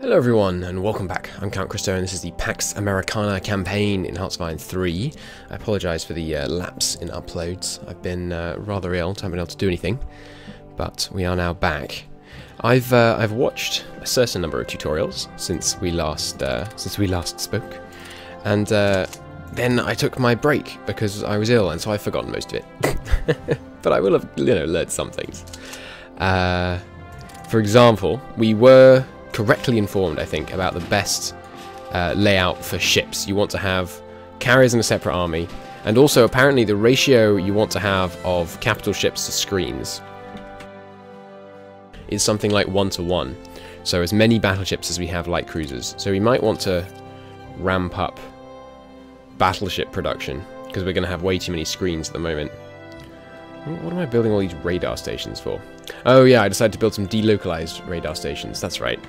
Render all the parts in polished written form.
Hello everyone, and welcome back. I'm Count Christo, and this is the Pax Americana campaign in Hearts of Iron 3. I apologise for the lapse in uploads. I've been rather ill, haven't been able to do anything, but we are now back. I've watched a certain number of tutorials since we last spoke, and then I took my break because I was ill, and so I've forgotten most of it. But I will have, learned some things. For example, we were correctly informed, I think, about the best layout for ships. You want to have carriers in a separate army, and also apparently the ratio you want to have of capital ships to screens is something like 1:1. So as many battleships as we have light cruisers. So we might want to ramp up battleship production, because we're going to have way too many screens at the moment. What am I building all these radar stations for? Oh yeah, I decided to build some delocalized radar stations, that's right.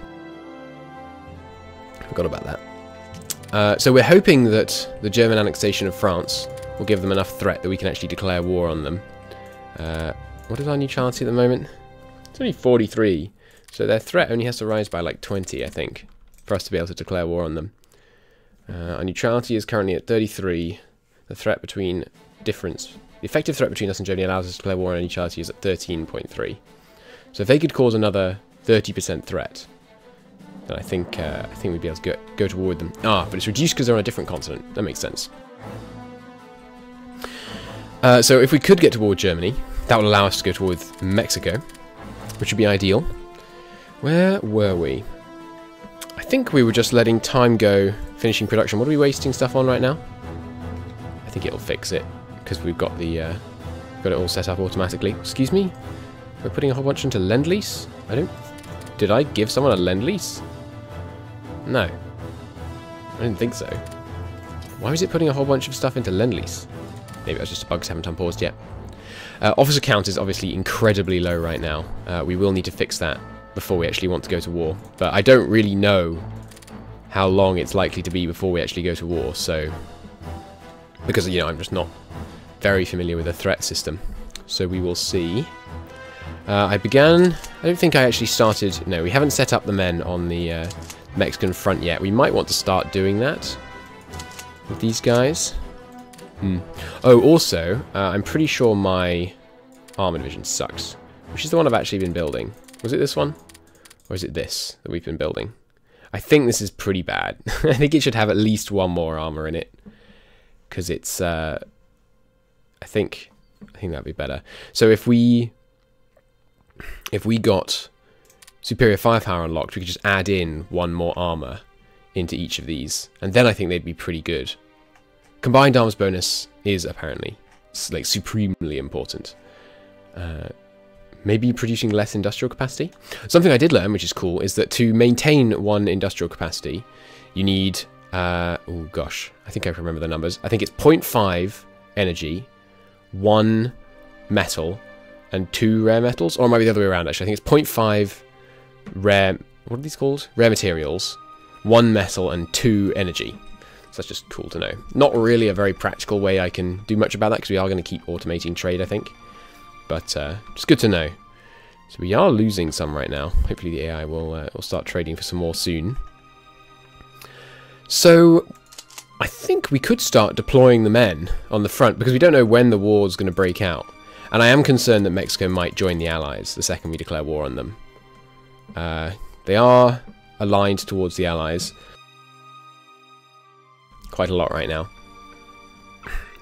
Forgot about that. So we're hoping that the German annexation of France will give them enough threat that we can actually declare war on them. What is our neutrality at the moment? It's only 43, so their threat only has to rise by like 20, I think, for us to be able to declare war on them. Our neutrality is currently at 33. The effective threat between us and Germany allows us to declare war on neutrality is at 13.3. So if they could cause another 30% threat, then I think we'd be able to go to war with them. But it's reduced because they're on a different continent. That makes sense. So if we could get to war with Germany, that would allow us to go to war with Mexico, which would be ideal. Where were we? I think we were just letting time go, finishing production. What are we wasting stuff on right now? I think it'll fix it, because we've got it all set up automatically. Excuse me? We're putting a whole bunch into Lend-Lease? Did I give someone a Lend-Lease? No. I didn't think so. Why was it putting a whole bunch of stuff into Lend-Lease? Maybe it was just a bug because I haven't unpaused yet. Officer count is obviously incredibly low right now. We will need to fix that before we actually want to go to war. But I don't really know how long it's likely to be before we actually go to war, so... Because, I'm just not very familiar with the threat system. So we will see. I don't think I actually started... No, we haven't set up the men on the Mexican front yet. We might want to start doing that with these guys. Oh, also, I'm pretty sure my armor division sucks, which is the one I've actually been building. Was it this one? Or is it this that we've been building? I think this is pretty bad. I think it should have at least one more armor in it, because it's... I think that'd be better. So if we got superior firepower unlocked, we could just add in one more armor into each of these, and then I think they'd be pretty good. Combined arms bonus is apparently like supremely important. Maybe producing less industrial capacity. Something I did learn, which is cool, is that to maintain one industrial capacity, you need oh gosh, I think I remember the numbers. I think it's 0.5 energy, 1 metal, and 2 rare metals, or it might be the other way around actually. I think it's 0.5 rare, what are these called? Rare materials, 1 metal, and 2 energy. So that's just cool to know. Not really a very practical way I can do much about that, because we are going to keep automating trade, I think. But just good to know. So we are losing some right now. Hopefully the AI will start trading for some more soon. So I think we could start deploying the men on the front, because we don't know when the war is going to break out. And I am concerned that Mexico might join the Allies the second we declare war on them. They are aligned towards the Allies quite a lot right now.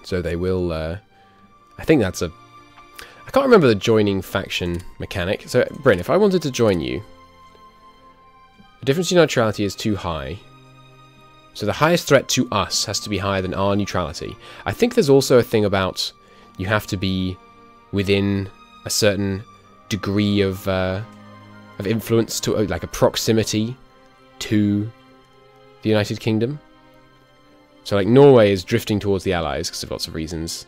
So they will... I think that's a... I can't remember the joining faction mechanic. So, Bryn, if I wanted to join you, the difference in neutrality is too high. So the highest threat to us has to be higher than our neutrality. I think there's also a thing about you have to be within a certain degree of influence, to like a proximity to the United Kingdom. So like Norway is drifting towards the Allies because of lots of reasons.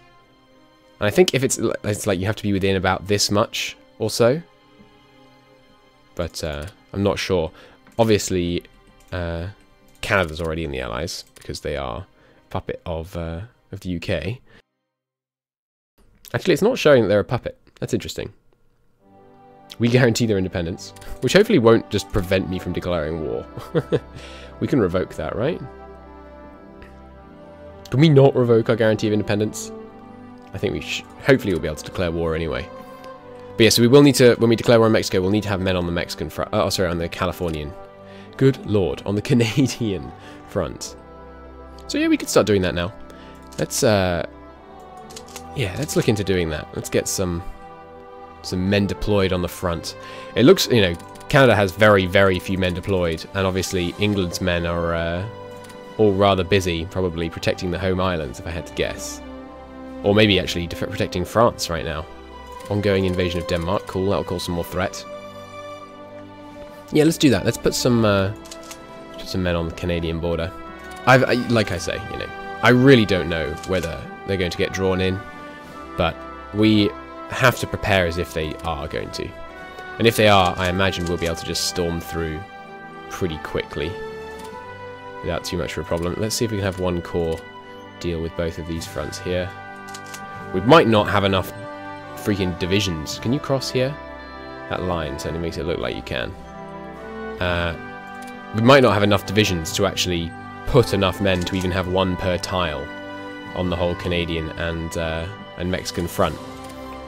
And I think if it's like you have to be within about this much or so. But I'm not sure. Obviously, Canada's already in the Allies because they are a puppet of the UK. Actually, it's not showing that they're a puppet. That's interesting. We guarantee their independence, which hopefully won't just prevent me from declaring war. We can revoke that, right? Can we not revoke our guarantee of independence? I think we hopefully we'll be able to declare war anyway. But yeah, so we will need to, when we declare war on Mexico, we'll need to have men on the Mexican front. Oh, sorry, on the Californian. Good lord, on the Canadian front. So yeah, we could start doing that now. Let's, yeah, let's look into doing that. Let's get some men deployed on the front. It looks, you know, Canada has very, very few men deployed, and obviously England's men are all rather busy, probably protecting the home islands, if I had to guess. Or maybe actually protecting France right now. Ongoing invasion of Denmark, cool, that'll cause some more threat. Yeah, let's do that. Let's put some men on the Canadian border. Like I say, you know, I really don't know whether they're going to get drawn in, but we have to prepare as if they are going to. And if they are, I imagine we'll be able to just storm through pretty quickly without too much of a problem. Let's see if we can have one corps deal with both of these fronts here. We might not have enough freaking divisions. Can you cross here? That line certainly makes it look like you can. We might not have enough divisions to actually put enough men to even have one per tile on the whole Canadian and Mexican front.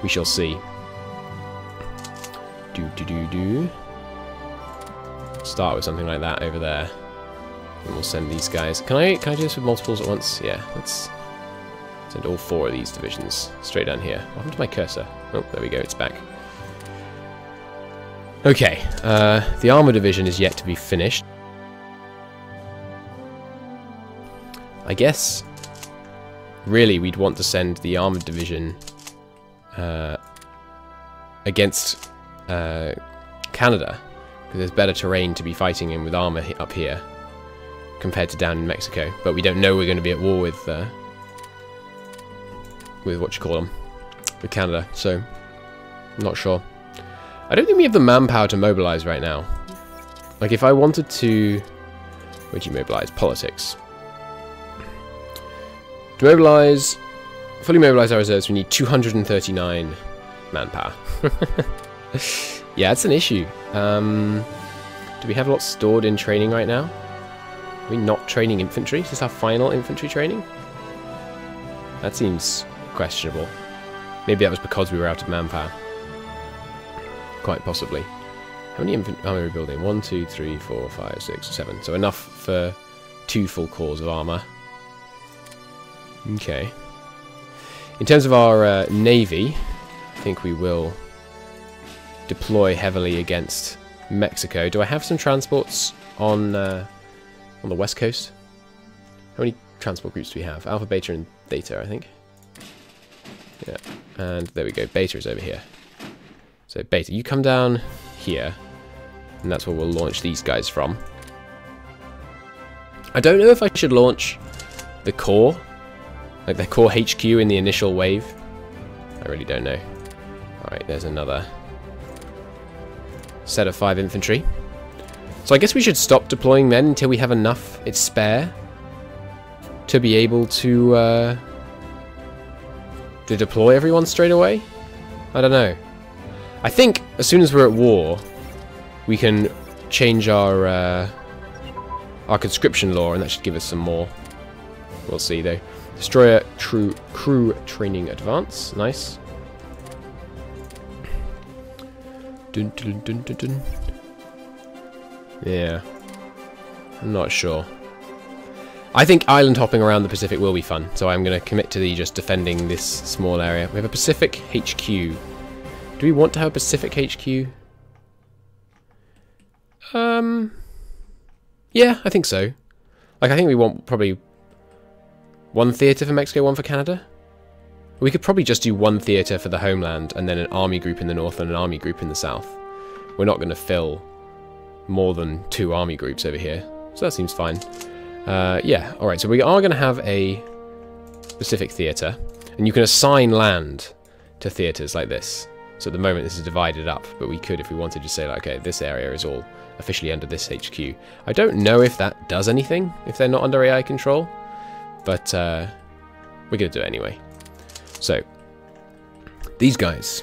We shall see. Start with something like that over there, and we'll send these guys. Can I do this with multiples at once? Yeah, let's send all 4 of these divisions straight down here. What happened to my cursor? Oh, there we go. It's back. Okay, the armor division is yet to be finished. I guess, really, we'd want to send the armored division against Canada, because there's better terrain to be fighting in with armor up here compared to down in Mexico. But we don't know we're going to be at war with what you call them, with Canada. So, I'm not sure. I don't think we have the manpower to mobilize right now. Like, if I wanted to... Where'd you mobilize? Politics. To mobilize... Fully mobilize our reserves, we need 239 manpower. Yeah, it's an issue. Do we have lots stored in training right now? Are we not training infantry? Is this our final infantry training? That seems questionable. Maybe that was because we were out of manpower. Quite possibly. How many army are we building? 1, 2, 3, 4, 5, 6, 7. So enough for 2 full corps of armor. Okay. In terms of our navy, I think we will deploy heavily against Mexico. Do I have some transports on the west coast? How many transport groups do we have? Alpha, Beta, and Theta, I think. Yeah, and there we go. Beta is over here. So Beta, you come down here, and that's where we'll launch these guys from. I don't know if I should launch the core, like the core HQ in the initial wave. I really don't know. Alright, there's another set of 5 infantry. So I guess we should stop deploying men until we have enough spare to be able to deploy everyone straight away? I don't know. I think as soon as we're at war, we can change our conscription law, and that should give us some more. We'll see though. Destroyer crew training advance. Nice. Dun, dun, dun, dun, dun. Yeah. I'm not sure. I think island hopping around the Pacific will be fun, so I'm going to commit to just defending this small area. We have a Pacific HQ. Do we want to have a Pacific HQ? Yeah, I think so. Like, I think we want probably 1 theatre for Mexico, 1 for Canada. We could probably just do 1 theatre for the homeland, and then an army group in the north and an army group in the south. We're not going to fill more than 2 army groups over here, so that seems fine. Yeah, alright, so we are going to have a Pacific theatre, and you can assign land to theatres like this. So at the moment this is divided up, but we could, if we wanted, just say, like, okay, this area is all officially under this HQ. I don't know if that does anything, if they're not under AI control, but we're going to do it anyway. So, these guys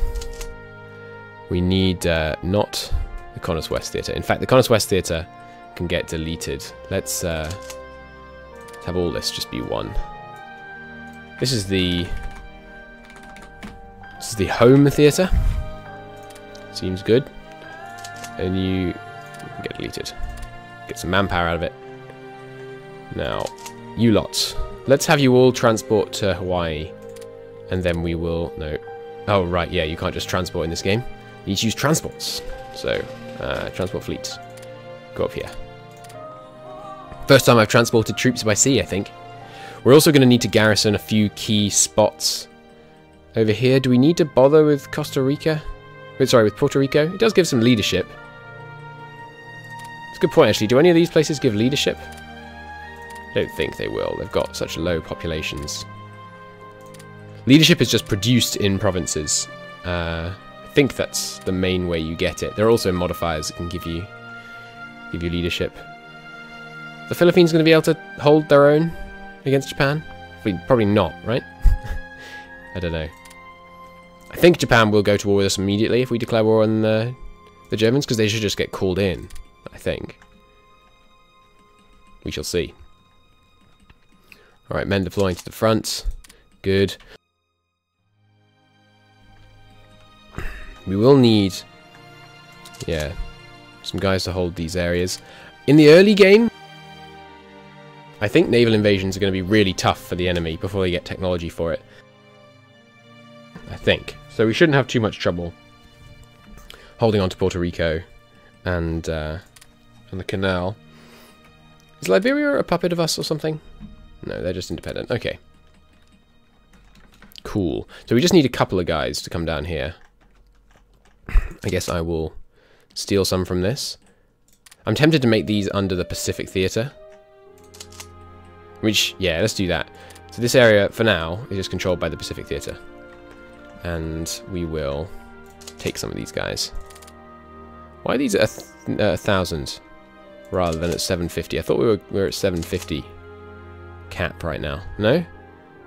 We need not the Connors West Theatre. In fact, the Connors West Theatre can get deleted. Let's have all this just be one. This is the home theatre. Seems good. And you can get deleted. Get some manpower out of it. Now, you lots. Let's have you all transport to Hawaii. And then we will... No. Oh, right, yeah, you can't just transport in this game. You need to use transports. So, transport fleets. Go up here. First time I've transported troops by sea, I think. We're also going to need to garrison a few key spots over here. Do we need to bother with Costa Rica? Wait, sorry, with Puerto Rico? It does give some leadership. It's a good point, actually. Do any of these places give leadership? I don't think they will. They've got such low populations. Leadership is just produced in provinces. I think that's the main way you get it. There are also modifiers that can give you leadership. The Philippines going to be able to hold their own against Japan? Probably not, right? I don't know. I think Japan will go to war with us immediately if we declare war on the Germans, because they should just get called in, I think. We shall see. Alright, men deploying to the front. Good. We will need, yeah, some guys to hold these areas. In the early game, I think naval invasions are going to be really tough for the enemy before they get technology for it. I think. So we shouldn't have too much trouble holding on to Puerto Rico and the canal. Is Liberia a puppet of us or something? No, they're just independent. Okay. Cool. So we just need a couple of guys to come down here. I guess I will steal some from this. I'm tempted to make these under the Pacific Theatre. Which, yeah, let's do that. So this area, for now, is just controlled by the Pacific Theatre. And we will take some of these guys. Why are these at 1,000 rather than at 750? I thought we were at 750 cap right now. No?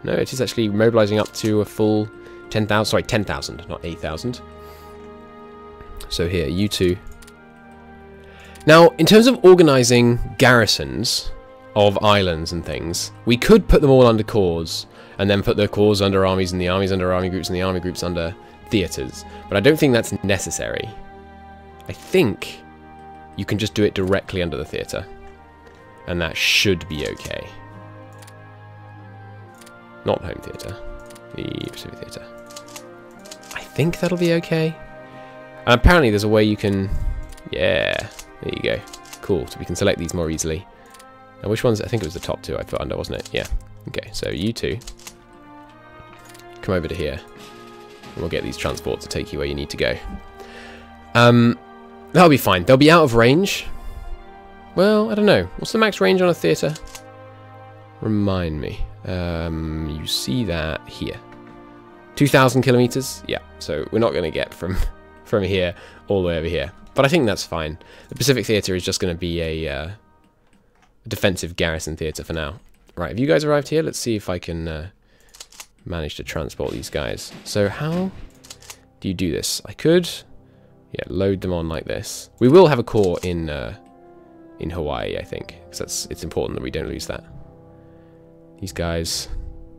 No, it is actually mobilizing up to a full 10,000. Sorry, 10,000, not 8,000. So here, you two. Now, in terms of organizing garrisons of islands and things, we could put them all under corps, and then put the corps under armies, and the armies under army groups, and the army groups under theatres. But I don't think that's necessary. I think you can just do it directly under the theatre, and that should be okay. Not home theatre, the Pacific Theatre. I think that'll be okay. And apparently there's a way you can... Yeah, there you go. Cool, so we can select these more easily. Now which ones? I think it was the top two I put under, wasn't it? Yeah. Okay, so you two come over to here. And we'll get these transports to take you where you need to go. That'll be fine. They'll be out of range. Well, I don't know. What's the max range on a theatre? Remind me. You see that here. 2,000 kilometers? Yeah, so we're not going to get from here all the way over here. But I think that's fine. The Pacific Theatre is just going to be a defensive garrison theatre for now. Right, have you guys arrived here? Let's see if I can manage to transport these guys. So how do you do this? I could, yeah, load them on like this. We will have a core in Hawaii, I think, because it's important that we don't lose that. These guys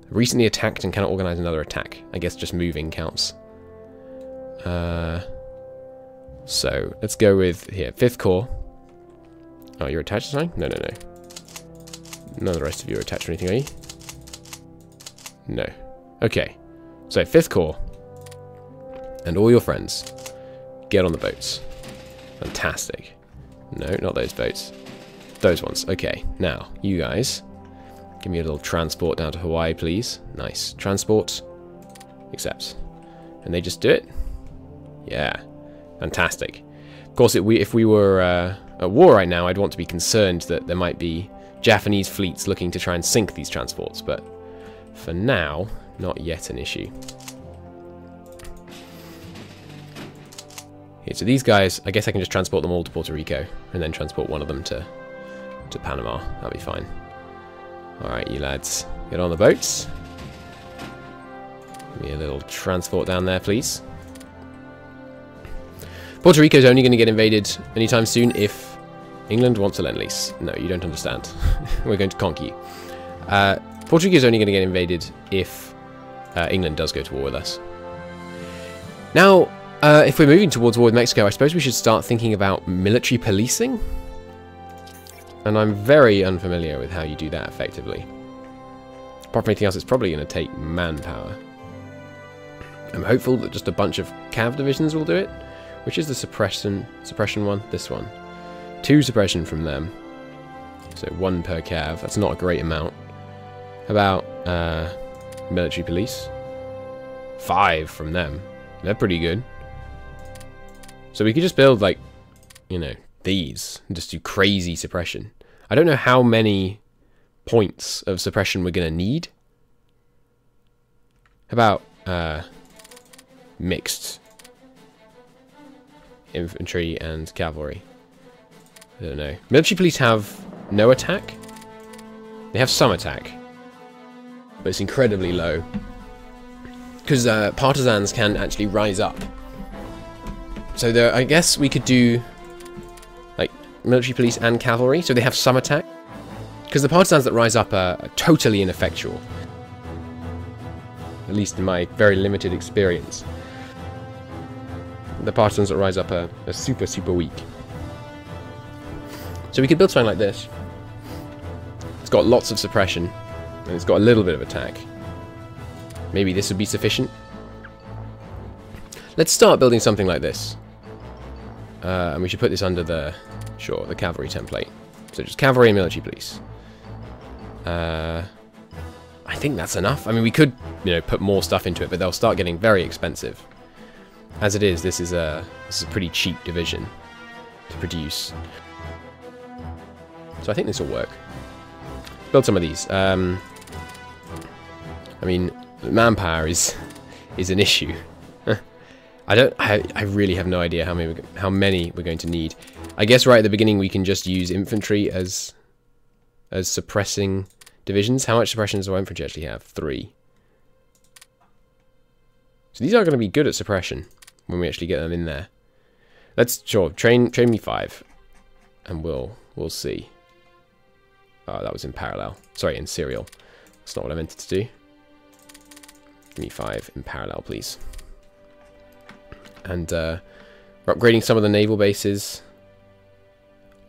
recently attacked and cannot organize another attack. I guess just moving counts. So let's go with here, 5th Corps. Oh, you're attached to something? No, no, no. None of the rest of you are attached to anything, are you? No. Okay. So 5th Corps and all your friends get on the boats. Fantastic. No, not those boats. Those ones. Okay. Now, you guys, give me a little transport down to Hawaii, please. Nice. Transport. Accept. And they just do it? Yeah. Fantastic. Of course, if we were at war right now, I'd want to be concerned that there might be Japanese fleets looking to try and sink these transports, but for now, not yet an issue. Okay, so these guys, I guess I can just transport them all to Puerto Rico, and then transport one of them to Panama. That'll be fine. Alright, you lads, get on the boats. Give me a little transport down there, please. Puerto Rico is only going to get invaded anytime soon if England wants a lend-lease. No, you don't understand. We're going to conquer you. Puerto Rico is only going to get invaded if England does go to war with us. Now, if we're moving towards war with Mexico, I suppose we should start thinking about military policing. And I'm very unfamiliar with how you do that effectively. Apart from anything else, it's probably going to take manpower. I'm hopeful that just a bunch of cav divisions will do it. Which is the suppression one? This one. 2 suppression from them. So 1 per cav. That's not a great amount. How about military police? 5 from them. They're pretty good. So we could just build, like, you know, these. And just do crazy suppression. I don't know how many points of suppression we're going to need. How about mixed infantry and cavalry? I don't know. Military police have no attack. They have some attack. But it's incredibly low. Because partisans can actually rise up. So there, I guess we could do like military police and cavalry, so they have some attack. Because the partisans that rise up are totally ineffectual. At least in my very limited experience. The partisans that rise up are super, super weak. So we could build something like this. It's got lots of suppression, and it's got a little bit of attack. Maybe this would be sufficient. Let's start building something like this. And we should put this under the cavalry template. So just cavalry and military police. I think that's enough. I mean, we could, you know, put more stuff into it, but they'll start getting very expensive. As it is, this is a pretty cheap division to produce. So I think this will work. Build some of these. I mean, manpower is an issue. I really have no idea how many we're going to need. I guess right at the beginning we can just use infantry as suppressing divisions. How much suppression does our infantry actually have? 3. So these are going to be good at suppression when we actually get them in there. Let's train me 5, and we'll see. Oh, that was in parallel. Sorry, in serial. That's not what I meant to do. Give me 5 in parallel, please. And we're upgrading some of the naval bases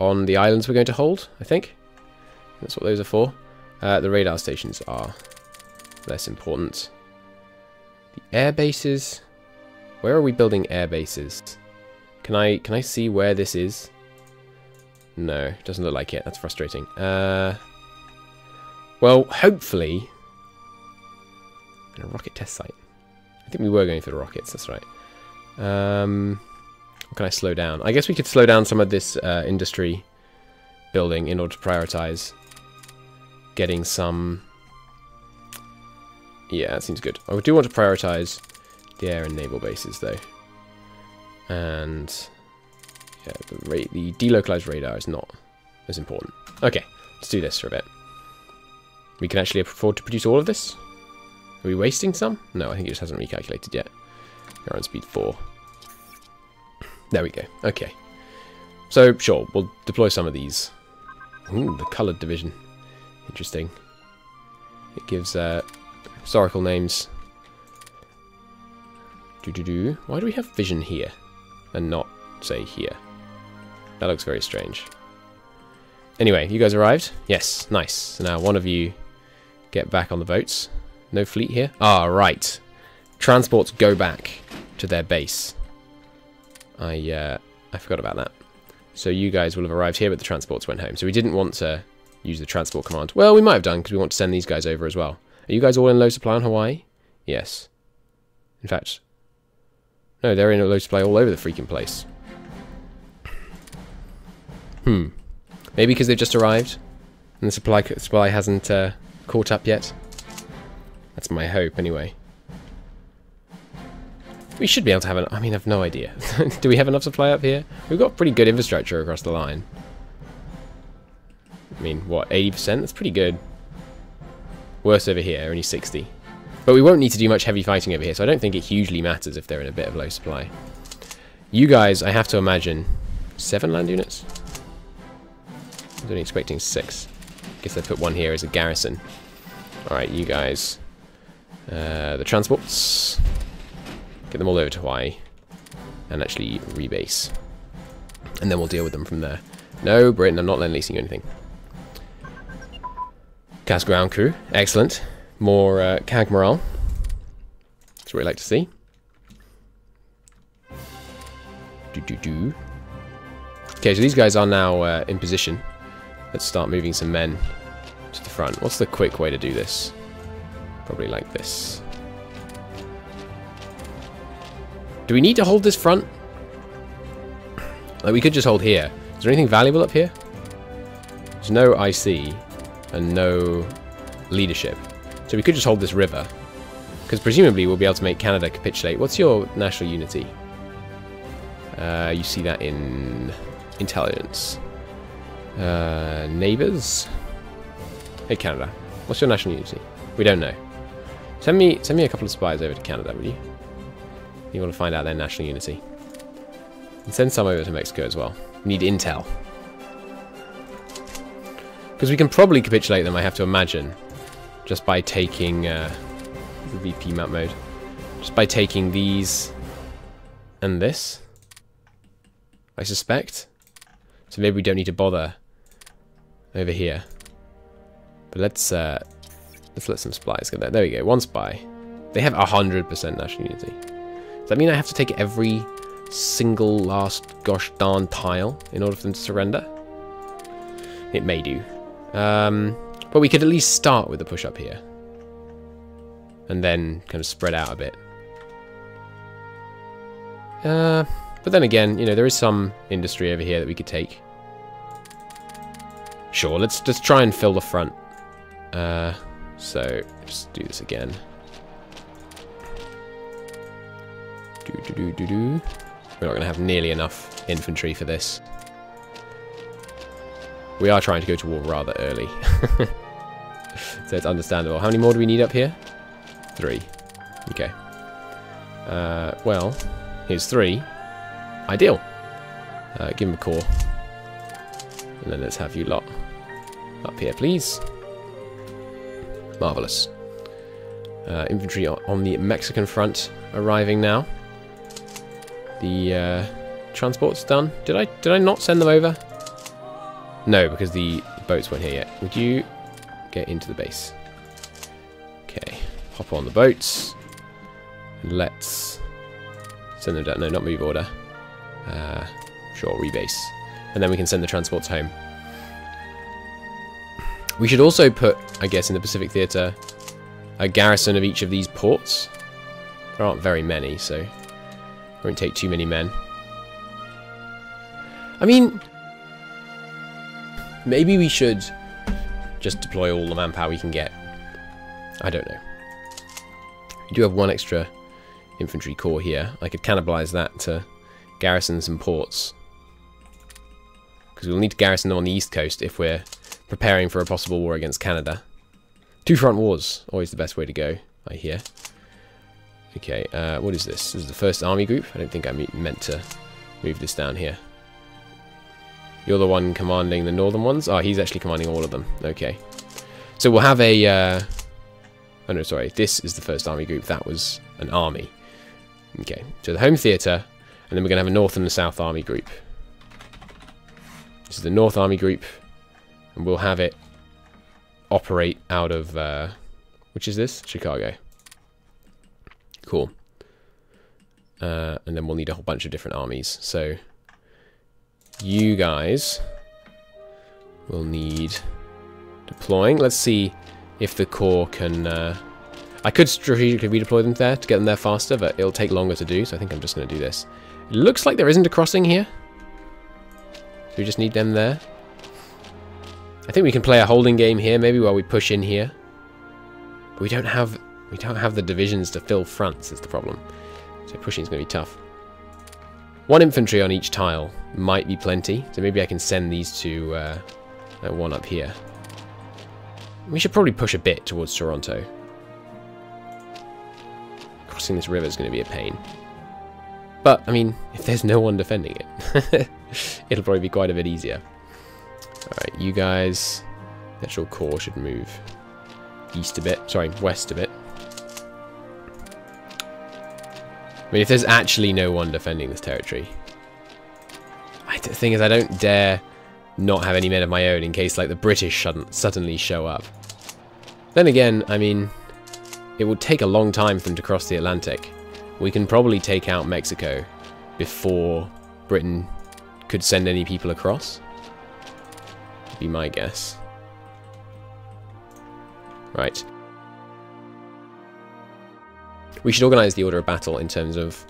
on the islands we're going to hold, I think. That's what those are for. The radar stations are less important. The air bases. Where are we building air bases? Can I see where this is? No, doesn't look like it. That's frustrating. Well, hopefully, in a rocket test site. I think we were going for the rockets. That's right. What can I slow down? I guess we could slow down some of this industry building in order to prioritize getting some. Yeah, that seems good. I do want to prioritize the air and naval bases, though. And yeah, the delocalized radar is not as important. Okay, let's do this for a bit. We can actually afford to produce all of this. Are we wasting some? No, I think it just hasn't recalculated yet. We're on speed 4. There we go. Okay. So, sure, we'll deploy some of these. Ooh, the coloured division. Interesting. It gives historical names. Why do we have vision here and not, say, here? That looks very strange. Anyway, you guys arrived? Yes, nice. So now one of you get back on the boats. No fleet here? Ah, right. Transports go back to their base. I forgot about that. So you guys will have arrived here, but the transports went home. So we didn't want to use the transport command. Well, we might have done, because we want to send these guys over as well. Are you guys all in low supply on Hawaii? Yes. In fact, no, they're in a low supply all over the freaking place. Maybe because they've just arrived, and the supply hasn't caught up yet. That's my hope, anyway. We should be able to have I mean, I've no idea. Do we have enough supply up here? We've got pretty good infrastructure across the line. I mean, what, 80%? That's pretty good. Worse over here, only 60. But we won't need to do much heavy fighting over here, so I don't think it hugely matters if they're in a bit of low supply. You guys, I have to imagine, 7 land units? I was only expecting 6. Guess they put one here as a garrison. Alright, you guys. The transports. Get them all over to Hawaii. And actually rebase. And then we'll deal with them from there. No, Britain, I'm not leasing you anything. Cast ground crew. Excellent. More CAG morale. That's what we like to see. Okay, so these guys are now in position. Let's start moving some men to the front. What's the quick way to do this? Probably like this. Do we need to hold this front? Like, we could just hold here. Is there anything valuable up here? There's no IC and no leadership. So we could just hold this river. Because presumably we'll be able to make Canada capitulate. What's your national unity? You see that in intelligence. Neighbors? Hey Canada, what's your national unity? We don't know. Send me a couple of spies over to Canada, will you? You want to find out their national unity. And send some over to Mexico as well. We need intel. Because we can probably capitulate them, I have to imagine. Just by taking the VP map mode. Just by taking these and this. I suspect. So maybe we don't need to bother over here. But let's let some spies get there. There we go, 1 spy. They have 100% national unity. Does that mean I have to take every single last gosh darn tile in order for them to surrender? It may do. But we could at least start with the push up here. And then kind of spread out a bit. But then again, you know, there is some industry over here that we could take. Sure, let's just try and fill the front. So, just do this again. We're not going to have nearly enough infantry for this. We are trying to go to war rather early. So it's understandable. How many more do we need up here? 3. Okay. Well, here's 3. Ideal. Give him a call. And then let's have you lot up here, please. Marvellous. Infantry on the Mexican front arriving now. The transport's done. Did I not send them over? No, because the boats weren't here yet. Would you get into the base? Okay. Hop on the boats. And let's send them down. No, not move order. Sure, rebase. And then we can send the transports home. We should also put, I guess, in the Pacific Theatre, a garrison of each of these ports. There aren't very many, so it won't take too many men. I mean, maybe we should just deploy all the manpower we can get. I don't know. We do have 1 extra infantry corps here. I could cannibalize that to garrison some ports. Because we'll need to garrison them on the east coast if we're preparing for a possible war against Canada. 2 front wars, always the best way to go, I hear. Okay, what is this? This is the 1st Army Group. I don't think I meant to move this down here. You're the one commanding the northern ones? Oh, he's actually commanding all of them. Okay. So we'll have a... oh no, sorry. This is the 1st Army Group. That was an army. Okay, so the home theatre, and then we're going to have a North and a South Army Group. This is the North Army Group, and we'll have it operate out of... which is this? Chicago. Cool. And then we'll need a whole bunch of different armies. So you guys will need deploying. Let's see if the Corps can... I could strategically redeploy them there to get them there faster, but it'll take longer to do, so I think I'm just going to do this. It looks like there isn't a crossing here. So we just need them there. I think we can play a holding game here, maybe, while we push in here. But we don't have the divisions to fill fronts, is the problem. So pushing is going to be tough. 1 infantry on each tile might be plenty, so maybe I can send these to 1 up here. We should probably push a bit towards Toronto. Crossing this river is going to be a pain. But, I mean, if there's no one defending it, it'll probably be quite a bit easier. Alright, you guys... The actual core should move east a bit. Sorry, west a bit. I mean, if there's actually no one defending this territory... The thing is, I don't dare not have any men of my own in case, like, the British suddenly show up. Then again, I mean, it would take a long time for them to cross the Atlantic. We can probably take out Mexico before Britain could send any people across. Would be my guess. Right. We should organise the order of battle in terms of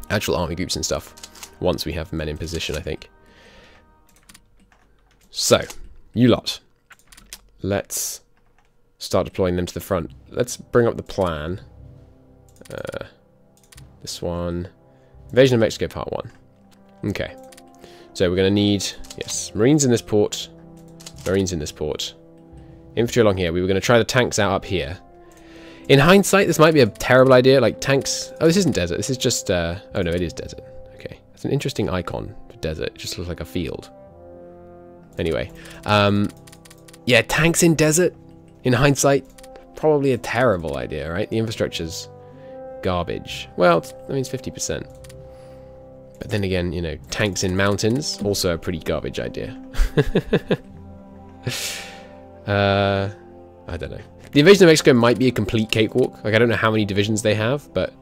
actual army groups and stuff once we have men in position, I think. So, you lot. Let's start deploying them to the front. Let's bring up the plan. This one. Invasion of Mexico Part 1. Okay. So we're going to need, yes, Marines in this port. Marines in this port. Infantry along here. We were going to try the tanks out up here. In hindsight, this might be a terrible idea. Like, tanks... Oh, this isn't desert. This is just... Oh, no, it is desert. Okay. That's an interesting icon for desert. It just looks like a field. Anyway. Yeah, tanks in desert, in hindsight, probably a terrible idea, right? The infrastructure's garbage. Well, I mean, it's 50%. But then again, you know, tanks in mountains, also a pretty garbage idea. I don't know. The invasion of Mexico might be a complete cakewalk. Like, I don't know how many divisions they have, but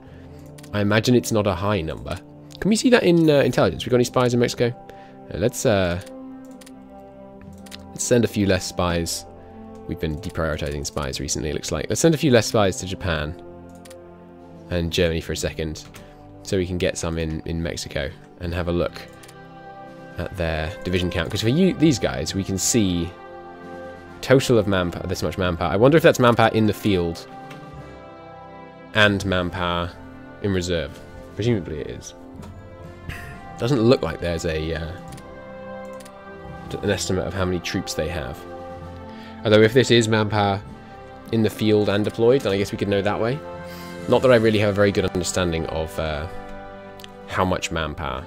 I imagine it's not a high number. Can we see that in intelligence? We got any spies in Mexico? Let's send a few less spies. We've been deprioritizing spies recently, it looks like. Let's send a few less spies to Japan and Germany for a second, so we can get some in Mexico and have a look at their division count. Because for these guys, we can see total of manpower, this much manpower. I wonder if that's manpower in the field and manpower in reserve. Presumably it is. Doesn't look like there's an estimate of how many troops they have. Although if this is manpower in the field and deployed, then I guess we could know that way. Not that I really have a very good understanding of how much manpower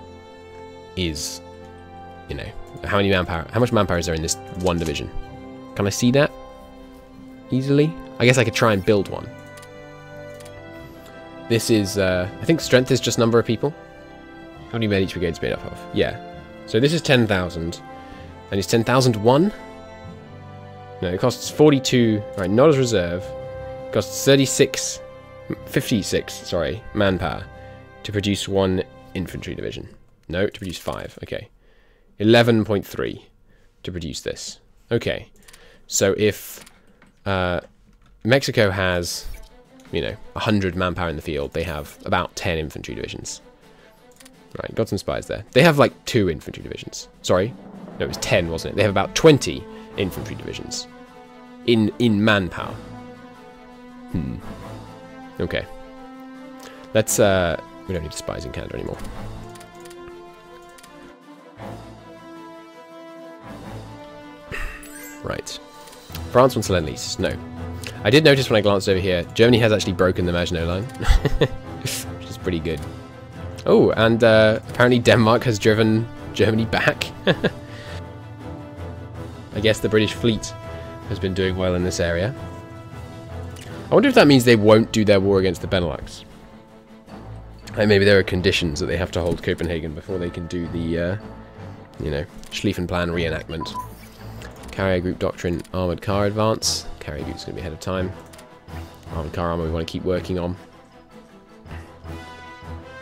is, you know, how much manpower is there in this one division. Can I see that easily? I guess I could try and build one. This is, I think strength is just number of people. How many men each brigade's made up of? Yeah. So this is 10,000. And it's 10,001? No, it costs 42, right, not as reserve. It costs 56, sorry, manpower to produce one infantry division. No, to produce 5, okay. 11.3 to produce this. Okay. So if Mexico has, you know, 100 manpower in the field, they have about 10 infantry divisions. Right, got some spies there. They have like 2 infantry divisions. Sorry. No, it was 10, wasn't it? They have about 20 infantry divisions in manpower. Okay. Let's, we don't need spies in Canada anymore. Right. France wants to lend lease. No. I did notice when I glanced over here, Germany has actually broken the Maginot Line. Which is pretty good. Oh, and apparently Denmark has driven Germany back. I guess the British fleet has been doing well in this area. I wonder if that means they won't do their war against the Benelux. And maybe there are conditions that they have to hold Copenhagen before they can do the, you know, Schlieffen Plan reenactment. Carrier group doctrine, armoured car advance. Carrier group's going to be ahead of time. Armoured car armour we want to keep working on.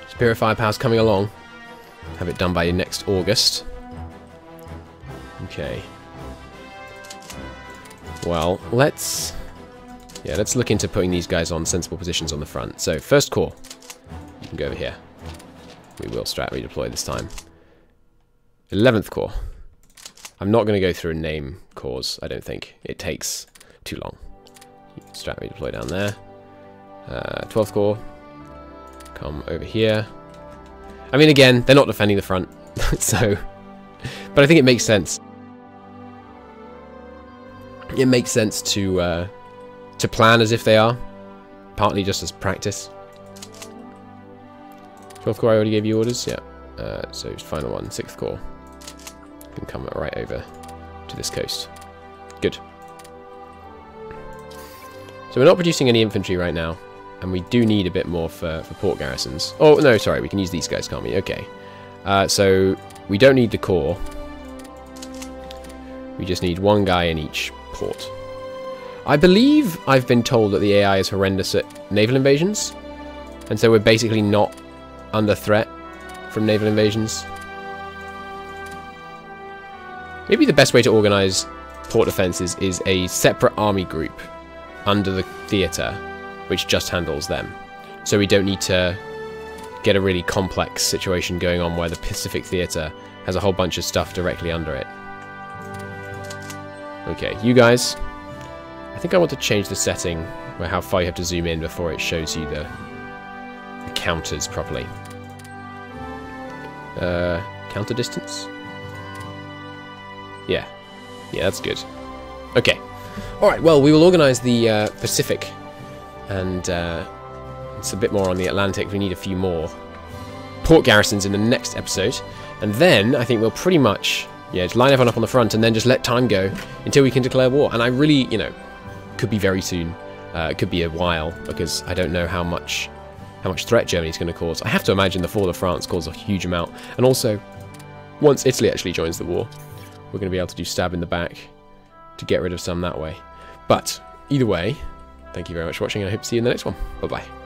Superior firepower's coming along. Have it done by next August. Okay. Well, let's look into putting these guys on sensible positions on the front. So, first corps, you can go over here. We will strat redeploy this time. 11th corps. I'm not going to go through and name corps, I don't think. It takes too long. Strat redeploy down there. 12th corps. Come over here. I mean, again, they're not defending the front, so... But I think it makes sense. It makes sense to plan as if they are, partly just as practice. 12th Corps, I already gave you orders, yeah. So final one, 6th Corps. Can come right over to this coast. Good. So we're not producing any infantry right now, and we do need a bit more for port garrisons. Oh, no, sorry, we can use these guys, can't we? Okay. So we don't need the corps. We just need one guy in each port. I believe I've been told that the AI is horrendous at naval invasions, and so we're basically not under threat from naval invasions. Maybe the best way to organise port defences is a separate army group under the theatre, which just handles them. So we don't need to get a really complex situation going on where the Pacific Theatre has a whole bunch of stuff directly under it. Okay, you guys, I think I want to change the setting where how far you have to zoom in before it shows you the counters properly. Counter distance? Yeah, that's good. Okay. Alright, well, we will organise the Pacific, and it's a bit more on the Atlantic. We need a few more port garrisons in the next episode, and then I think we'll pretty much, just line everyone up on the front and then just let time go until we can declare war. And I really, could be very soon. It could be a while, because I don't know how much threat Germany's going to cause. I have to imagine the fall of France caused a huge amount, and also, once Italy actually joins the war, we're going to be able to do stab in the back to get rid of some that way. But, either way, thank you very much for watching, and I hope to see you in the next one. Bye-bye.